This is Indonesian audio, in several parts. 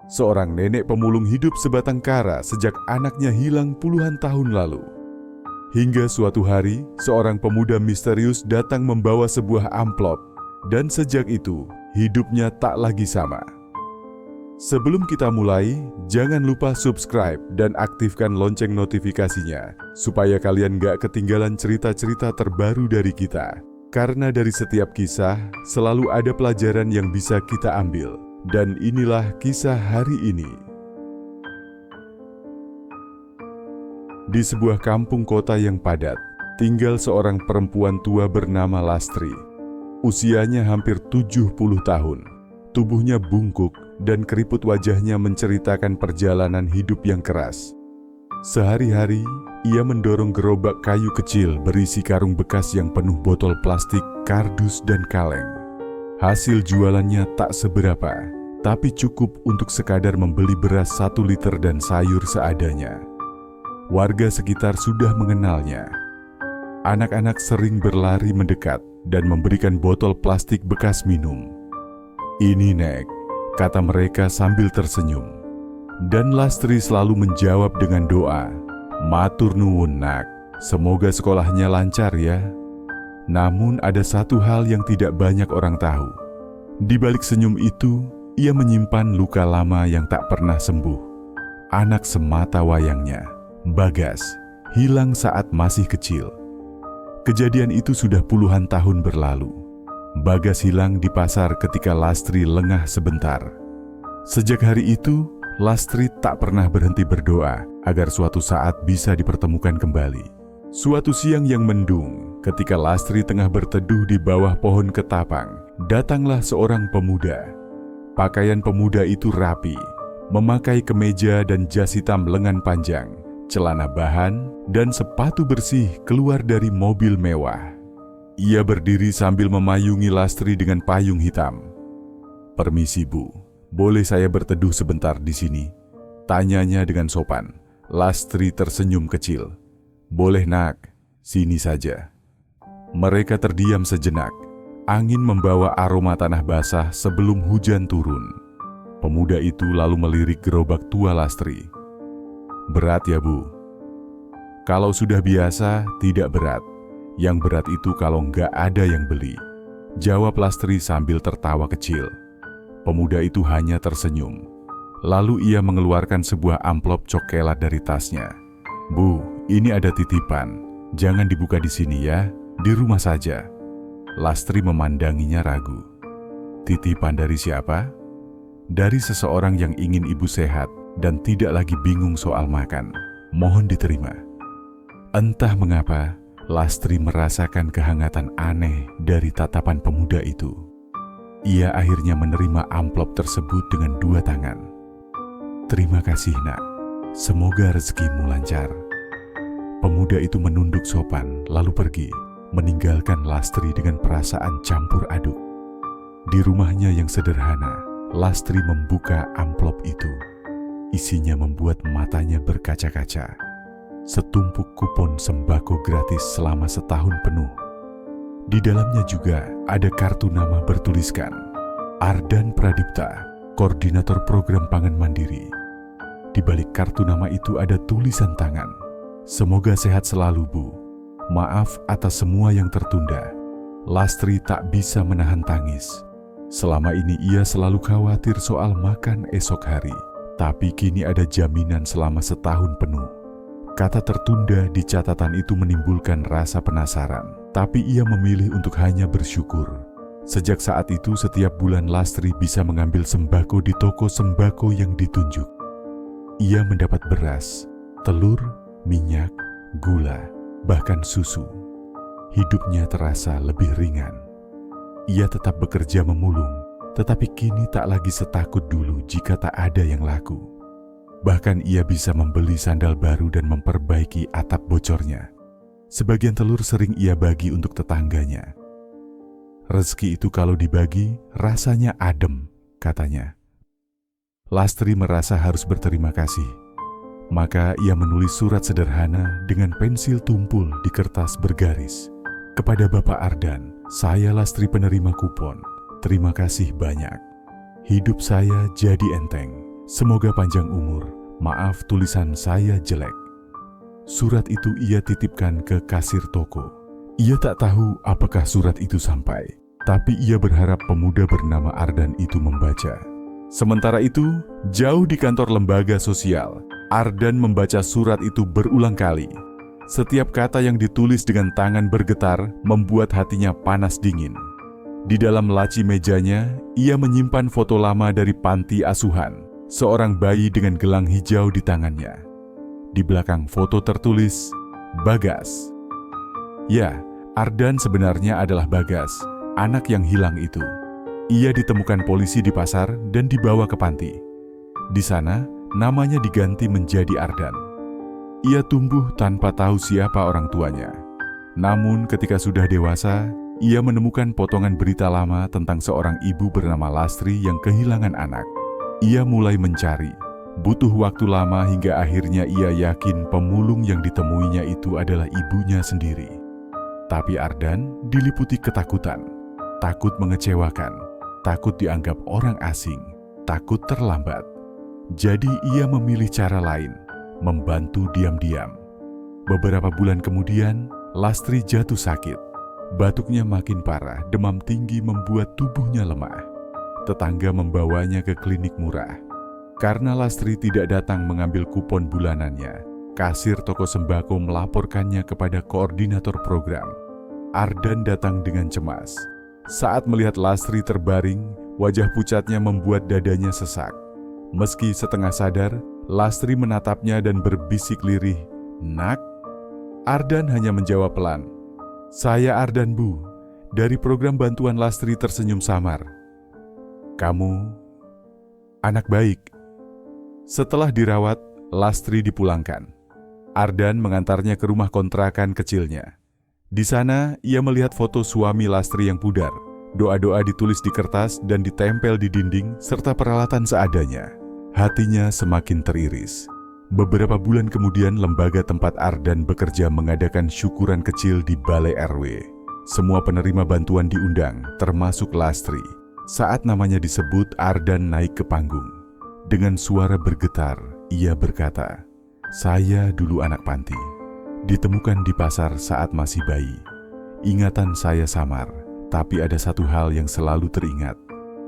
seorang nenek pemulung hidup sebatang kara sejak anaknya hilang puluhan tahun lalu. Hingga suatu hari, seorang pemuda misterius datang membawa sebuah amplop, dan sejak itu, hidupnya tak lagi sama. Sebelum kita mulai, jangan lupa subscribe dan aktifkan lonceng notifikasinya, supaya kalian gak ketinggalan cerita-cerita terbaru dari kita. Karena dari setiap kisah, selalu ada pelajaran yang bisa kita ambil. Dan inilah kisah hari ini. Di sebuah kampung kota yang padat, tinggal seorang perempuan tua bernama Lastri. Usianya hampir 70 tahun. Tubuhnya bungkuk dan keriput wajahnya menceritakan perjalanan hidup yang keras. Sehari-hari, ia mendorong gerobak kayu kecil berisi karung bekas yang penuh botol plastik, kardus, dan kaleng. Hasil jualannya tak seberapa, tapi cukup untuk sekadar membeli beras 1 liter dan sayur seadanya. Warga sekitar sudah mengenalnya. Anak-anak sering berlari mendekat dan memberikan botol plastik bekas minum. "Ini, Nek," kata mereka sambil tersenyum. Dan Lastri selalu menjawab dengan doa, "Matur nuwun, Nak, semoga sekolahnya lancar ya." Namun ada satu hal yang tidak banyak orang tahu. Di balik senyum itu, ia menyimpan luka lama yang tak pernah sembuh. Anak semata wayangnya, Bagas, hilang saat masih kecil. Kejadian itu sudah puluhan tahun berlalu. Bagas hilang di pasar ketika Lastri lengah sebentar. Sejak hari itu, Lastri tak pernah berhenti berdoa agar suatu saat bisa dipertemukan kembali. Suatu siang yang mendung, ketika Lastri tengah berteduh di bawah pohon ketapang, datanglah seorang pemuda. Pakaian pemuda itu rapi, memakai kemeja dan jas hitam lengan panjang, celana bahan, dan sepatu bersih keluar dari mobil mewah. Ia berdiri sambil memayungi Lastri dengan payung hitam. "Permisi, Bu, boleh saya berteduh sebentar di sini?" tanyanya dengan sopan. Lastri tersenyum kecil. "Boleh, Nak, sini saja." Mereka terdiam sejenak. Angin membawa aroma tanah basah sebelum hujan turun. Pemuda itu lalu melirik gerobak tua Lastri. "Berat ya, Bu?" "Kalau sudah biasa, tidak berat. Yang berat itu kalau nggak ada yang beli," jawab Lastri sambil tertawa kecil. Pemuda itu hanya tersenyum. Lalu ia mengeluarkan sebuah amplop cokelat dari tasnya. "Bu, ini ada titipan. Jangan dibuka di sini ya, di rumah saja." Lastri memandanginya ragu. "Titipan dari siapa?" "Dari seseorang yang ingin ibu sehat dan tidak lagi bingung soal makan. Mohon diterima." Entah mengapa, Lastri merasakan kehangatan aneh dari tatapan pemuda itu. Ia akhirnya menerima amplop tersebut dengan 2 tangan. "Terima kasih, Nak. Semoga rezekimu lancar." Pemuda itu menunduk sopan lalu pergi, meninggalkan Lastri dengan perasaan campur aduk. Di rumahnya yang sederhana, Lastri membuka amplop itu. Isinya membuat matanya berkaca-kaca. Setumpuk kupon sembako gratis selama setahun penuh. Di dalamnya juga ada kartu nama bertuliskan Ardan Pradipta, Koordinator Program Pangan Mandiri. Di balik kartu nama itu ada tulisan tangan, "Semoga sehat selalu, Bu. Maaf atas semua yang tertunda." Lastri tak bisa menahan tangis. Selama ini ia selalu khawatir soal makan esok hari, tapi kini ada jaminan selama setahun penuh. Kata tertunda di catatan itu menimbulkan rasa penasaran, tapi ia memilih untuk hanya bersyukur. Sejak saat itu setiap bulan Lastri bisa mengambil sembako di toko sembako yang ditunjuk. Ia mendapat beras, telur, minyak, gula, bahkan susu. Hidupnya terasa lebih ringan. Ia tetap bekerja memulung, tetapi kini tak lagi setakut dulu jika tak ada yang laku. Bahkan ia bisa membeli sandal baru dan memperbaiki atap bocornya. Sebagian telur sering ia bagi untuk tetangganya. "Rezeki itu kalau dibagi, rasanya adem," katanya. Lastri merasa harus berterima kasih. Maka ia menulis surat sederhana dengan pensil tumpul di kertas bergaris. "Kepada Bapak Ardan, saya Lastri penerima kupon. Terima kasih banyak. Hidup saya jadi enteng. Semoga panjang umur, maaf tulisan saya jelek. Surat itu ia titipkan ke kasir toko. Ia tak tahu apakah surat itu sampai, tapi ia berharap pemuda bernama Ardan itu membaca. Sementara itu, jauh di kantor lembaga sosial, Ardan membaca surat itu berulang kali. Setiap kata yang ditulis dengan tangan bergetar membuat hatinya panas dingin. Di dalam laci mejanya, ia menyimpan foto lama dari panti asuhan, seorang bayi dengan gelang hijau di tangannya. Di belakang foto tertulis, Bagas. Ya, Ardan sebenarnya adalah Bagas, anak yang hilang itu. Ia ditemukan polisi di pasar dan dibawa ke panti. Di sana, namanya diganti menjadi Ardan. Ia tumbuh tanpa tahu siapa orang tuanya. Namun ketika sudah dewasa, ia menemukan potongan berita lama tentang seorang ibu bernama Lastri yang kehilangan anak. Ia mulai mencari. Butuh waktu lama hingga akhirnya ia yakin pemulung yang ditemuinya itu adalah ibunya sendiri. Tapi Ardan diliputi ketakutan. Takut mengecewakan, takut dianggap orang asing, takut terlambat. Jadi ia memilih cara lain, membantu diam-diam. Beberapa bulan kemudian, Lastri jatuh sakit. Batuknya makin parah, demam tinggi membuat tubuhnya lemah. Tetangga membawanya ke klinik murah. Karena Lastri tidak datang mengambil kupon bulanannya, kasir toko sembako melaporkannya kepada koordinator program. Ardan datang dengan cemas. Saat melihat Lastri terbaring, wajah pucatnya membuat dadanya sesak. Meski setengah sadar, Lastri menatapnya dan berbisik lirih, "Nak?" Ardan hanya menjawab pelan, "Saya Ardan, Bu. Dari program bantuan." Lastri tersenyum samar. "Kamu anak baik." Setelah dirawat, Lastri dipulangkan. Ardan mengantarnya ke rumah kontrakan kecilnya. Di sana, ia melihat foto suami Lastri yang pudar. Doa-doa ditulis di kertas dan ditempel di dinding serta peralatan seadanya. Hatinya semakin teriris. Beberapa bulan kemudian, lembaga tempat Ardan bekerja mengadakan syukuran kecil di Balai RW. Semua penerima bantuan diundang, termasuk Lastri. Saat namanya disebut, Ardan naik ke panggung. Dengan suara bergetar, ia berkata, "Saya dulu anak panti. Ditemukan di pasar saat masih bayi. Ingatan saya samar, tapi ada satu hal yang selalu teringat.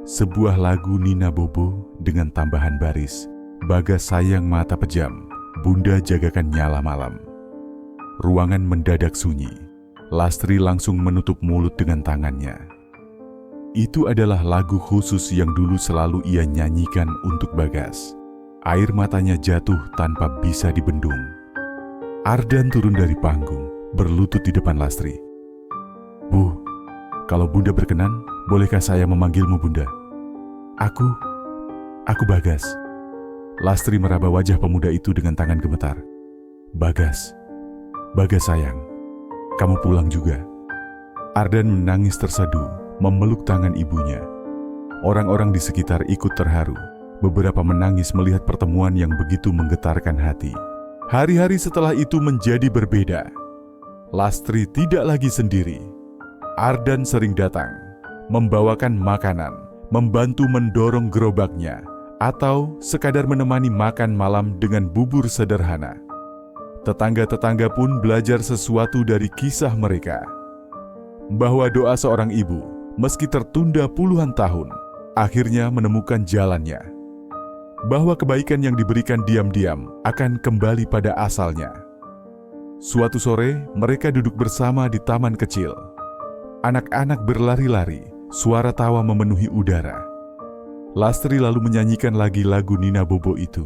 Sebuah lagu Nina Bobo dengan tambahan baris, Bagas sayang mata pejam, Bunda jagakan nyala malam." Ruangan mendadak sunyi. Lastri langsung menutup mulut dengan tangannya. Itu adalah lagu khusus yang dulu selalu ia nyanyikan untuk Bagas. Air matanya jatuh tanpa bisa dibendung. Ardan turun dari panggung, berlutut di depan Lastri. "Bu, kalau Bunda berkenan, bolehkah saya memanggilmu Bunda?" Aku Bagas." Lastri meraba wajah pemuda itu dengan tangan gemetar. Bagas sayang, kamu pulang juga." Ardan menangis terseduh, memeluk tangan ibunya. Orang-orang di sekitar ikut terharu. Beberapa menangis melihat pertemuan yang begitu menggetarkan hati. Hari-hari setelah itu menjadi berbeda. Lastri tidak lagi sendiri. Ardan sering datang, membawakan makanan, membantu mendorong gerobaknya, atau sekadar menemani makan malam dengan bubur sederhana. Tetangga-tetangga pun belajar sesuatu dari kisah mereka. Bahwa doa seorang ibu, meski tertunda puluhan tahun, akhirnya menemukan jalannya. Bahwa kebaikan yang diberikan diam-diam akan kembali pada asalnya. Suatu sore, mereka duduk bersama di taman kecil. Anak-anak berlari-lari, suara tawa memenuhi udara. Lastri lalu menyanyikan lagi lagu Nina Bobo itu.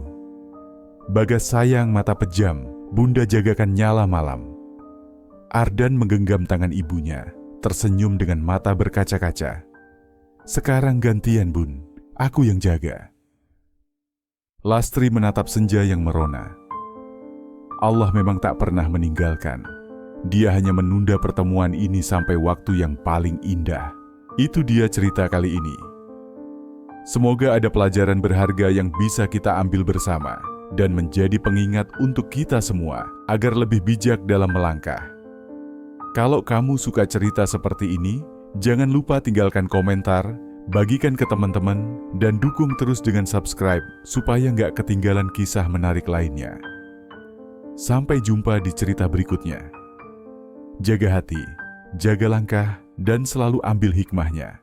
Bagas sayang mata pejam, Bunda jagakan nyala malam. Ardan menggenggam tangan ibunya, tersenyum dengan mata berkaca-kaca. Sekarang gantian Bun, aku yang jaga. Lastri menatap senja yang merona. Allah memang tak pernah meninggalkan. Dia hanya menunda pertemuan ini sampai waktu yang paling indah. Itu dia cerita kali ini. Semoga ada pelajaran berharga yang bisa kita ambil bersama dan menjadi pengingat untuk kita semua agar lebih bijak dalam melangkah. Kalau kamu suka cerita seperti ini, jangan lupa tinggalkan komentar, Bagikan ke teman-teman dan dukung terus dengan subscribe supaya nggak ketinggalan kisah menarik lainnya. Sampai jumpa di cerita berikutnya. Jaga hati, jaga langkah, dan selalu ambil hikmahnya.